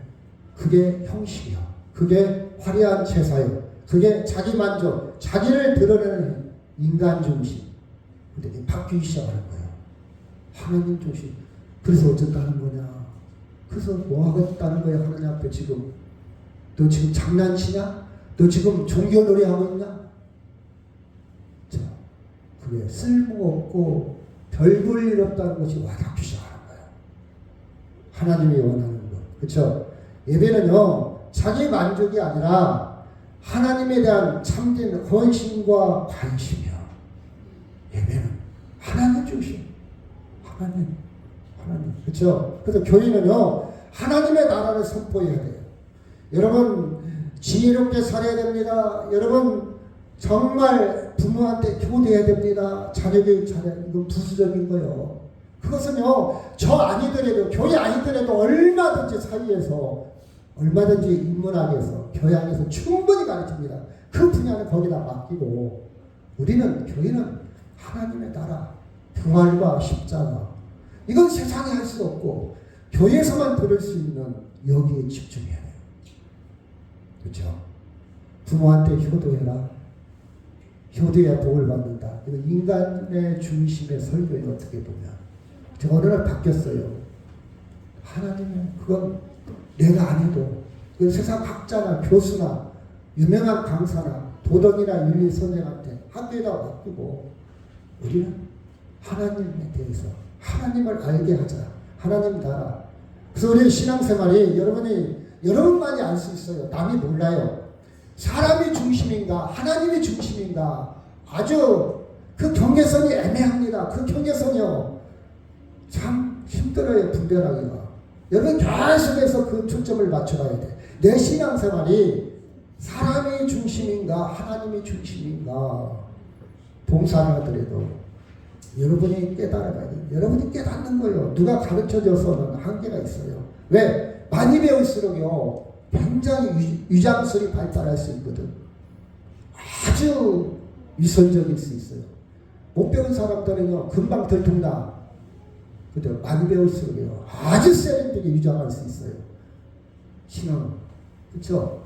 그게 형식이야. 그게 화려한 제사요. 그게 자기 만족, 자기를 드러내는 인간 중심. 근데 이게 바뀌기 시작하는 거예요. 하나님 중심. 그래서 어쨌다는 거냐? 그래서 뭐 하겠다는 거야? 하나님 앞에 지금. 너 지금 장난치냐? 너 지금 종교놀이 하고 있냐? 자, 그게 쓸모없고 별 볼 일 없다는 것이 와닿기 시작하는 거예요. 하나님이 원하는 것. 그렇죠? 예배는요, 자기 만족이 아니라 하나님에 대한 참된 헌신과 관심이야. 예배는 하나님 중심. 하나님. 그렇죠? 그래서 교회는요, 하나님의 나라를 선포해야 돼요. 여러분, 지혜롭게 살아야 됩니다. 여러분, 정말 부모한테 효도해야 됩니다. 자녀교육 잘해야 돼요. 이건 부수적인 거예요. 그것은요, 저 아니더라도, 교회 아니더라도 얼마든지 사이에서, 얼마든지 인문학에서, 교양에서 충분히 가르칩니다. 그 분야는 거기다 맡기고, 우리는, 교회는 하나님의 나라, 부활과 십자가, 이건 세상에 할 수 없고, 교회에서만 들을 수 있는 여기에 집중해야 돼요. 그렇죠? 부모한테 효도해라. 효도해야 복을 받는다. 이거 인간의 중심의 설교예요, 어떻게 보면. 제가 어느 날 바뀌었어요. 하나님은 그건 내가 안 해도 그 세상 학자나 교수나 유명한 강사나 도덕이나 윤리 선생한테 학교에다 맡기고 우리는 하나님에 대해서 하나님을 알게 하자. 하나님 나라. 그래서 우리 신앙생활이 여러분만이 알 수 있어요. 남이 몰라요. 사람이 중심인가 하나님이 중심인가 아주 그 경계선이 애매합니다. 그 경계선이요. 참 힘들어요. 분별하기가. 여러분 계속해서 그 초점을 맞춰가야 돼. 내 신앙생활이 사람이 중심인가 하나님이 중심인가 봉사를 하더라도 여러분이 깨달아가야 돼요. 여러분이 깨닫는 거예요. 누가 가르쳐줘서는 한계가 있어요. 왜? 많이 배울수록요 굉장히 위장술이 발달할 수 있거든. 아주 위선적일 수 있어요. 못 배운 사람들은요 금방 들통나. 그죠? 많이 배울수록요 아주 세련되게 유장할 수 있어요. 신앙, 그렇죠?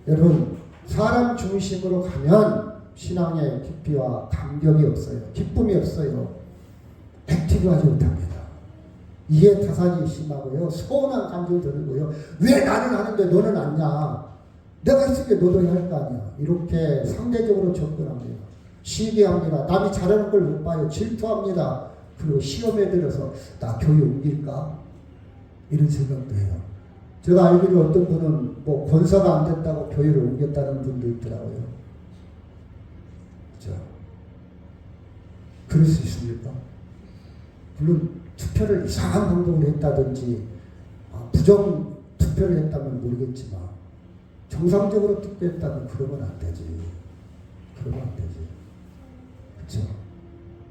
여러분 사람 중심으로 가면 신앙의 깊이와 감격이 없어요. 기쁨이 없어요. 액티브하지 못합니다. 이해 타산이 심하고요. 서운한 감정이 드는고요. 왜 나는 하는데 너는 안냐? 내가 했으니까 너도 해야 할 거 아니야. 이렇게 상대적으로 접근합니다. 시기합니다. 남이 잘하는 걸 못 봐요. 질투합니다. 그리고 시험에 들어서 나 교회 옮길까? 이런 생각도 해요. 제가 알기로 어떤 분은 뭐 권사가 안 됐다고 교회를 옮겼다는 분도 있더라고요. 그죠? 그럴 수 있습니까? 물론 투표를 이상한 방법으로 했다든지 부정 투표를 했다면 모르겠지만 정상적으로 투표했다면 그러면 안 되지. 그러면 안 되지. 그렇죠?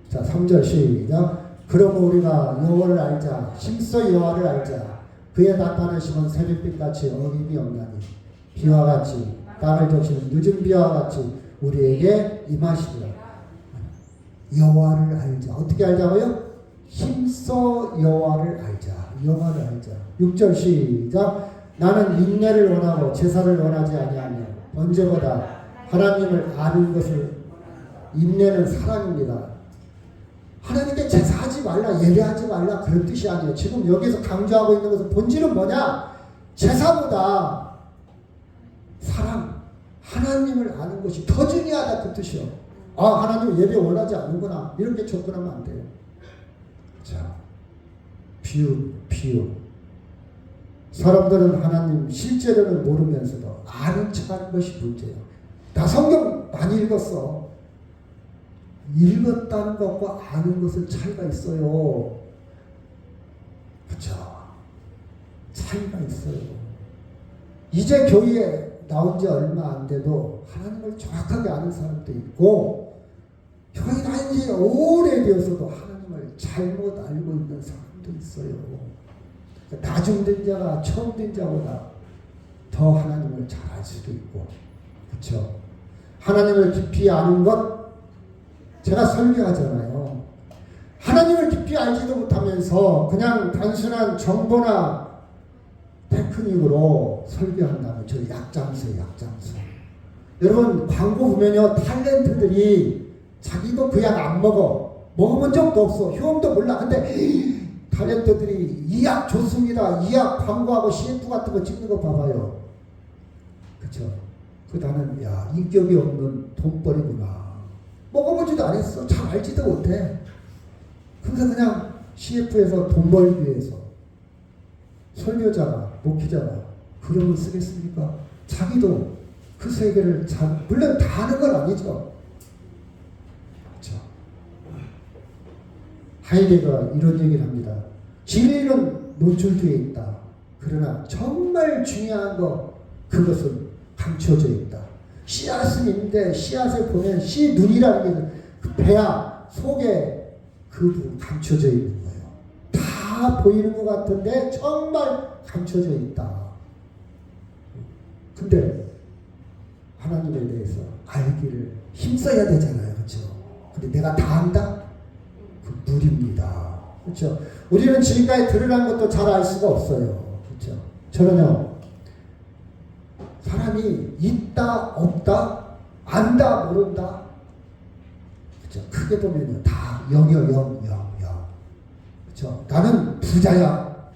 자, 3절 시작. 그럼 우리가 여호와를 알자. 힘써 여호와를 알자. 그의 나타내심은 새벽빛같이 어김이 없나니 비와 같이 땅을 적시는 늦은 비와 같이 우리에게 임하시리라. 여호와를 알자. 어떻게 알자고요? 힘써 여호와를 알자. 여호와를 알자. 6절 시작. 나는 인내를 원하고 제사를 원하지 아니하며 번제보다 하나님을 아는 것을. 인내는 사랑입니다. 하나님께 제사하지 말라, 예배하지 말라 그런 뜻이 아니에요. 지금 여기서 강조하고 있는 것은 본질은 뭐냐? 제사보다 사랑, 하나님을 아는 것이 더 중요하다 그 뜻이요. 하나님 예배 원하지 않는구나 이렇게 접근하면 안 돼요. 자, 비유. 사람들은 하나님 실제로는 모르면서도 아는 척하는 것이 문제예요. 나 성경 많이 읽었어. 읽었다는 것과 아는 것은 차이가 있어요. 그렇죠? 차이가 있어요. 이제 교회에 나온 지 얼마 안 돼도 하나님을 정확하게 아는 사람도 있고 교회 다닌 지 오래되어서도 하나님을 잘못 알고 있는 사람도 있어요. 나중된 자가 처음 된 자보다 더 하나님을 잘 알 수도 있고, 그렇죠? 하나님을 깊이 아는 것, 제가 설교하잖아요. 하나님을 깊이 알지도 못하면서 그냥 단순한 정보나 테크닉으로 설교한다면 저 약장수예요. 여러분 광고 보면요, 탤런트들이 자기도 그 약 안 먹어본 적도 없어. 효험도 몰라. 근데 탤런트들이 이 약 좋습니다. 이 약 광고하고 CF 같은 거 찍는 거 봐봐요. 그쵸? 나는 인격이 없는 돈벌이구나. 먹어보지도 않았어. 잘 알지도 못해. 그래서 그냥 CF에서 돈 벌기 위해서 설교자가, 목회자가 그런 걸 쓰겠습니까? 자기도 그 세계를 물론 다 아는 건 아니죠. 그렇죠? 하이데거가 이런 얘기를 합니다. 진리는 노출되어 있다. 그러나 정말 중요한 거, 그것은 감춰져 있다. 씨앗은 있는데 씨앗을 보면 씨 눈이라는 게 그 배야 속에 그 부분 감춰져 있는 거예요. 다 보이는 것 같은데 정말 감춰져 있다. 근데 하나님에 대해서 알기를 힘써야 되잖아요. 그렇죠? 근데 내가 다 안다? 그 무리입니다. 그렇죠? 우리는 지금까지 드러난 것도 잘 알 수가 없어요. 그렇죠? 저는요, 사람이 있다, 없다, 안다, 모른다. 그렇죠? 크게 보면요, 다 0이요, 0. 그렇죠? 나는 부자야.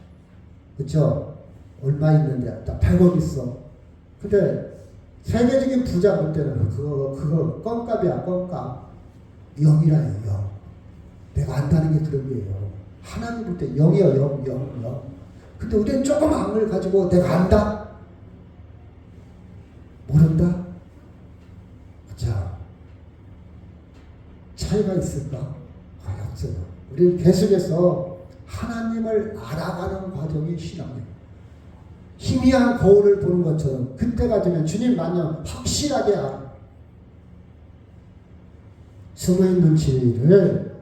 그렇죠? 얼마 있는데, 나 100억 있어. 근데 세계적인 부자 볼 때는 그거 껌값이야, 껌값. 0이라요, 0. 내가 안다는 게 그런 거예요. 하나님 볼 때 0이요, 0. 근데 우리는 조그만 걸 가지고 내가 안다? 모른다? 자, 차이가 있을까? 없어요. 우리는 계속해서 하나님을 알아가는 과정이 신앙이에요. 희미한 거울을 보는 것처럼 그때가 되면 주님 만나 확실하게 알아. 숨어있는 진리를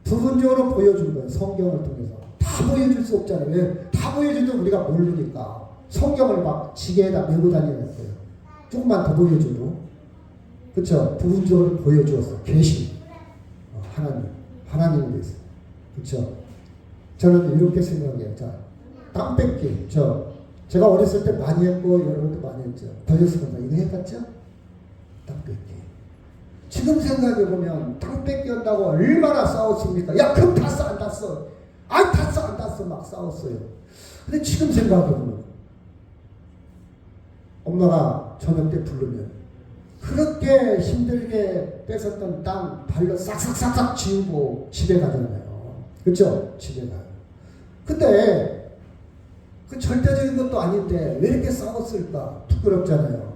부분적으로 보여준 거예요. 성경을 통해서. 다 보여줄 수 없잖아요. 왜? 다 보여줘도 우리가 모르니까. 성경을 막 지게에다 메고 다니는 거예요. 조금만 더 보여줘도. 그쵸? 부분적으로 보여주었어. 계시. 하나님에 대해서. 그렇죠? 저는 이렇게 생각해요. 자, 땅 뺏기. 제가 어렸을 때 많이 했고 여러분도 많이 했죠. 버렸습니다. 이거 해봤죠? 땅 뺏기. 지금 생각해보면 땅 뺏기 한다고 얼마나 싸웠습니까? 야, 그럼 땄어 안 땄어? 아이, 땄어 안 땄어? 막 싸웠어요. 근데 지금 생각해보면 엄마가 저녁 때 부르면 그렇게 힘들게 뺏었던 땅 발로 싹싹싹싹 지우고 집에 가잖아요. 그렇죠? 집에 가요. 근데 그 절대적인 것도 아닌데 왜 이렇게 싸웠을까? 부끄럽잖아요.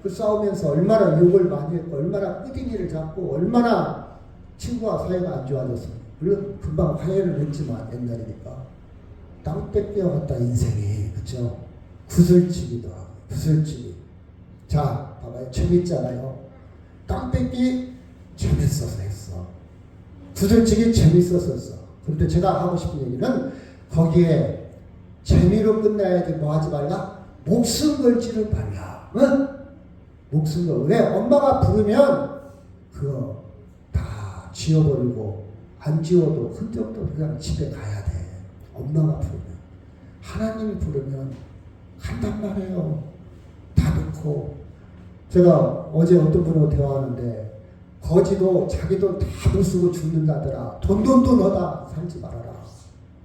그 싸우면서 얼마나 욕을 많이 했고 얼마나 끄댕이를 잡고 얼마나 친구와 사이가 안 좋아졌어요. 물론 금방 화해를 했지만 옛날이니까 땅 뺏겨갔다 인생이. 그렇죠? 구슬치기도 하고 구슬치기. 자, 봐봐요. 재밌잖아요. 땅 뺏기 재밌어서 했어. 구슬치기 재밌어서 했어. 그런데 제가 하고 싶은 얘기는 거기에 재미로 끝나야지 뭐 하지 말라? 목숨 걸지를 말라. 응? 목숨 걸. 왜? 엄마가 부르면 그거 다 지워버리고 안 지워도 흔적도 그냥 집에 가야 돼. 엄마가 부르면. 하나님이 부르면 간단 말이에요. 다 놓고. 제가 어제 어떤 분하고 대화하는데 거지도 자기 돈 다 못 쓰고 죽는다더라. 돈 하다 살지 말아라.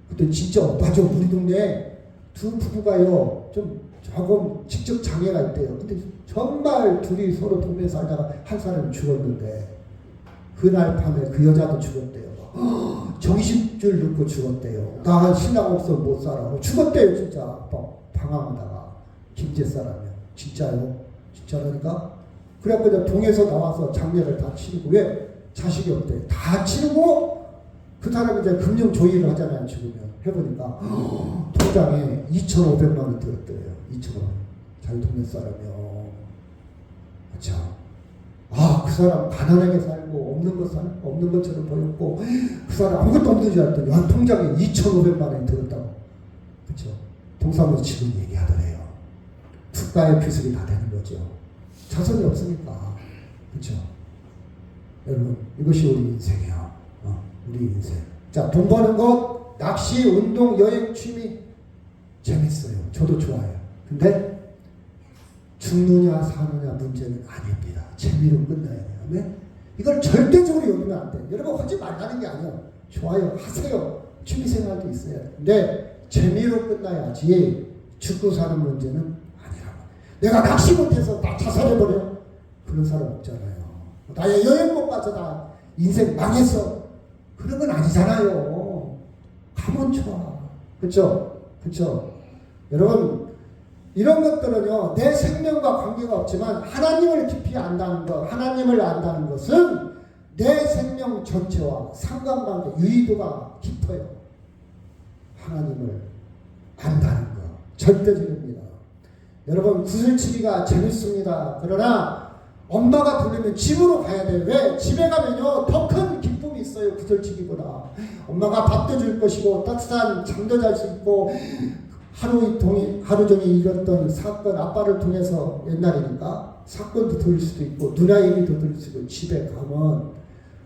근데 진짜 맞아. 우리 동네에 두 부부가요 좀 조금 직접 장애가 있대요. 근데 정말 둘이 서로 동네에 살다가 한 사람이 죽었는데 그날 밤에 그 여자도 죽었대요. 정신줄 놓고 죽었대요. 나 신랑 없어 못 살아. 죽었대요 진짜. 방황하다가 김제 사람이요. 진짜요? 진짜라니까? 그래갖고 이제 동에서 나와서 장례를 다 치르고. 왜? 자식이 없대. 다 치르고 그 사람이 이제 금융 조의를 하잖아요. 죽으면. 해보니까 통장에 2,500만 원 들었대요. 2,000원. 자기 동네 사람이요. 그렇죠. 그 사람 가난하게 살고 없는 것처럼 보였고 그 사람 아무것도 없는 줄 알았더니 통장에 2,500만 원이 들었다고. 그렇죠. 동사무소 지금 얘기하더래요. 국가의 기술이 다 되는 거죠. 자손이 없으니까. 그렇죠. 여러분 이것이 우리 인생이에요. 우리 인생. 자, 돈 버는 것, 낚시, 운동, 여행, 취미 재밌어요. 저도 좋아요. 근데 죽느냐 사느냐 문제는 아닙니다. 재미로 끝나야 돼요. 아멘? 이걸 절대적으로 여기면 안 돼요. 여러분 하지 말라는 게 아니에요. 좋아요. 하세요. 취미생활도 있어야 돼요. 근데 재미로 끝나야지 죽고 사는 문제는 아니라고. 내가 낚시 못해서 나 자살해버려. 그런 사람 없잖아요. 나의 여행 못 가서 나 인생 망했어. 그런 건 아니잖아요. 가면 좋아. 그렇죠? 그렇죠? 여러분 이런 것들은요 내 생명과 관계가 없지만 하나님을 깊이 안다는 것, 하나님을 안다는 것은 내 생명 전체와 상관관계, 유의도가 깊어요. 하나님을 안다는 것 절대적입니다. 여러분 구슬치기가 재밌습니다. 그러나 엄마가 부르면 집으로 가야 돼요. 왜? 집에 가면요 더 큰 기쁨이 있어요. 구슬치기보다. 엄마가 밥도 줄 것이고 따뜻한 잠도 잘 수 있고 하루 종일 일었던 사건, 아빠를 통해서 옛날이니까 사건도 들을 수도 있고 누나 얘기도 들을 수 있고 집에 가면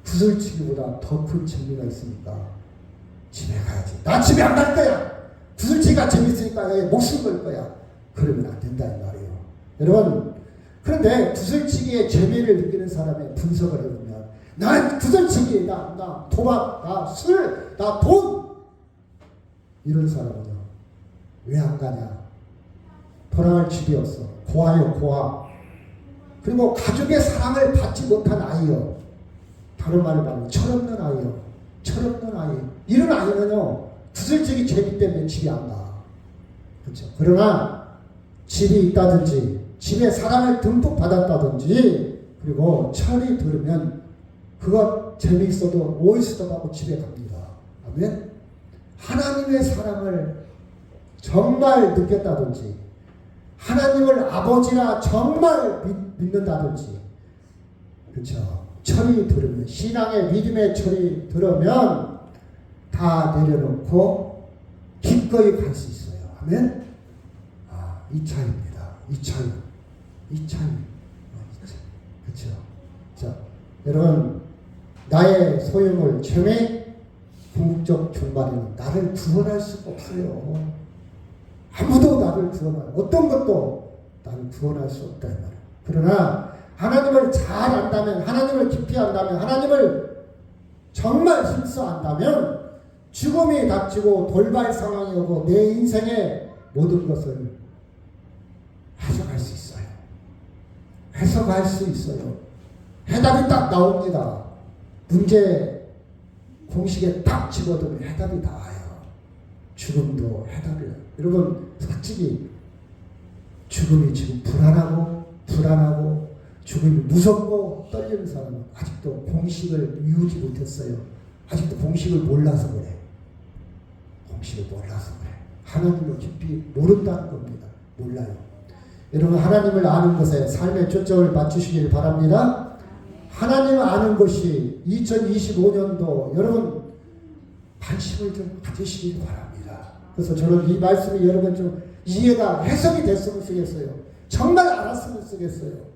구슬치기보다 더 큰 재미가 있으니까 집에 가야지. 나 집에 안 갈 거야. 구슬치기가 재밌으니까 여기 목숨 걸 거야. 그러면 안 된다 이 말이에요. 여러분 그런데 구슬치기의 재미를 느끼는 사람의 분석을 해보면 난 구슬치기, 나 도박, 나 술, 나 돈 이런 사람은요 왜 안 가냐? 돌아갈 집이 없어. 고아요, 고아. 그리고 가족의 사랑을 받지 못한 아이요. 다른 말을 말하면 철없는 아이요. 철없는 아이. 이런 아이는요, 구슬치기 재미 때문에 집이 안 가. 그렇죠. 그러나 집이 있다든지, 집에 사랑을 듬뿍 받았다든지, 그리고 철이 들으면 그거 재미있어도 오이스톱하고 집에 갑니다. 아멘? 하나님의 사랑을 정말 느꼈다든지 하나님을 아버지라 정말 믿는다든지 그렇죠. 철이 들으면 신앙의 믿음의 철이 들으면 다 내려놓고 기꺼이 갈 수 있어요. 아멘. 이 차이입니다. 이 차이. 그렇죠. 자, 여러분 나의 소유물 재미 궁극적 종말에는 나를 구원할 수가 없어요. 아무도 나를 어떤 것도 나를 구원할 수 없다 이 말이에요. 그러나 하나님을 잘 안다면, 하나님을 깊이 안다면, 하나님을 정말 힘써안다면 죽음이 닥치고 돌발 상황이 오고 내 인생의 모든 것을 해석할 수 있어요. 해석할 수 있어요. 해답이 딱 나옵니다. 문제 공식에 딱 집어넣으면 해답이 나와요. 죽음도 해답이에요. 여러분 솔직히 죽음이 지금 불안하고 죽음이 무섭고 떨리는 사람은 아직도 공식을 이루지 못했어요. 아직도 공식을 몰라서 그래. 공식을 몰라서 그래. 하나님을 깊이 모른다는 겁니다. 몰라요. 여러분 하나님을 아는 것에 삶의 초점을 맞추시길 바랍니다. 하나님을 아는 것이 2025년도 여러분 관심을 좀 가지시길 바랍니다. 그래서 저는 이 말씀이 여러분 좀 이해가 해석이 됐으면 쓰겠어요. 정말 알았으면 쓰겠어요.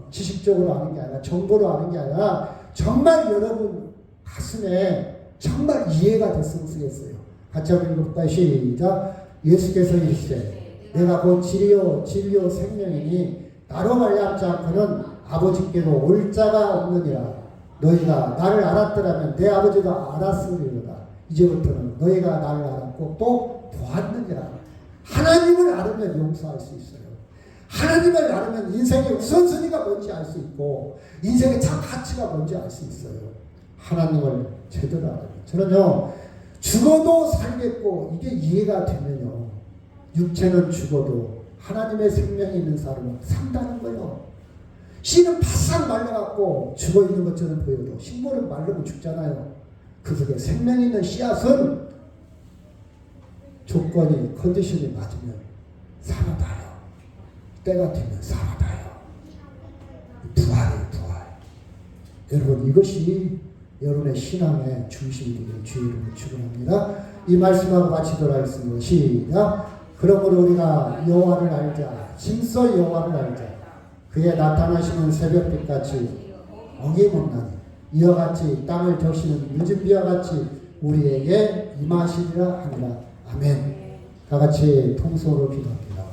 지식적으로 아는 게 아니라 정보로 아는 게 아니라 정말 여러분 가슴에 정말 이해가 됐으면 쓰겠어요. 같이 한번 읽어볼까요? 시작. 예수께서 이르시되 내가 곧 진리요 생명이니 나로 말미암지 않고는 아버지께로 올 자가 없느니라. 너희가 나를 알았더라면 내 아버지도 알았으리로다. 이제부터는 너희가 나를 알았고 또 보았느니라. 하나님을 알으면 용서할 수 있어요. 하나님을 알으면 인생의 우선순위가 뭔지 알 수 있고 인생의 참 가치가 뭔지 알 수 있어요. 하나님을 제대로 알아요. 저는요 죽어도 살겠고 이게 이해가 되면요 육체는 죽어도 하나님의 생명이 있는 사람은 산다는 거예요. 씨는 바싹 말라갖고 죽어있는 것처럼 보여도 식물은 말르면 죽잖아요. 그 속에 생명이 있는 씨앗은 조건이 컨디션이 맞으면 살아나요. 때가 되면 살아나요. 부활이에요. 부활. 여러분 이것이 여러분의 신앙의 중심이 되길 주의 이름으로 축원합니다. 이 말씀하고 마치도록 하겠습니다. 시작. 그러므로 우리가 여호와를 알자. 진서 여호와를 알자. 그의 나타나시는 새벽빛같이 어김없나니 이와 같이 땅을 적시는 늦은 비와 같이 우리에게 임하시리라 하니라. 아멘. 다 같이 통성으로 기도합니다.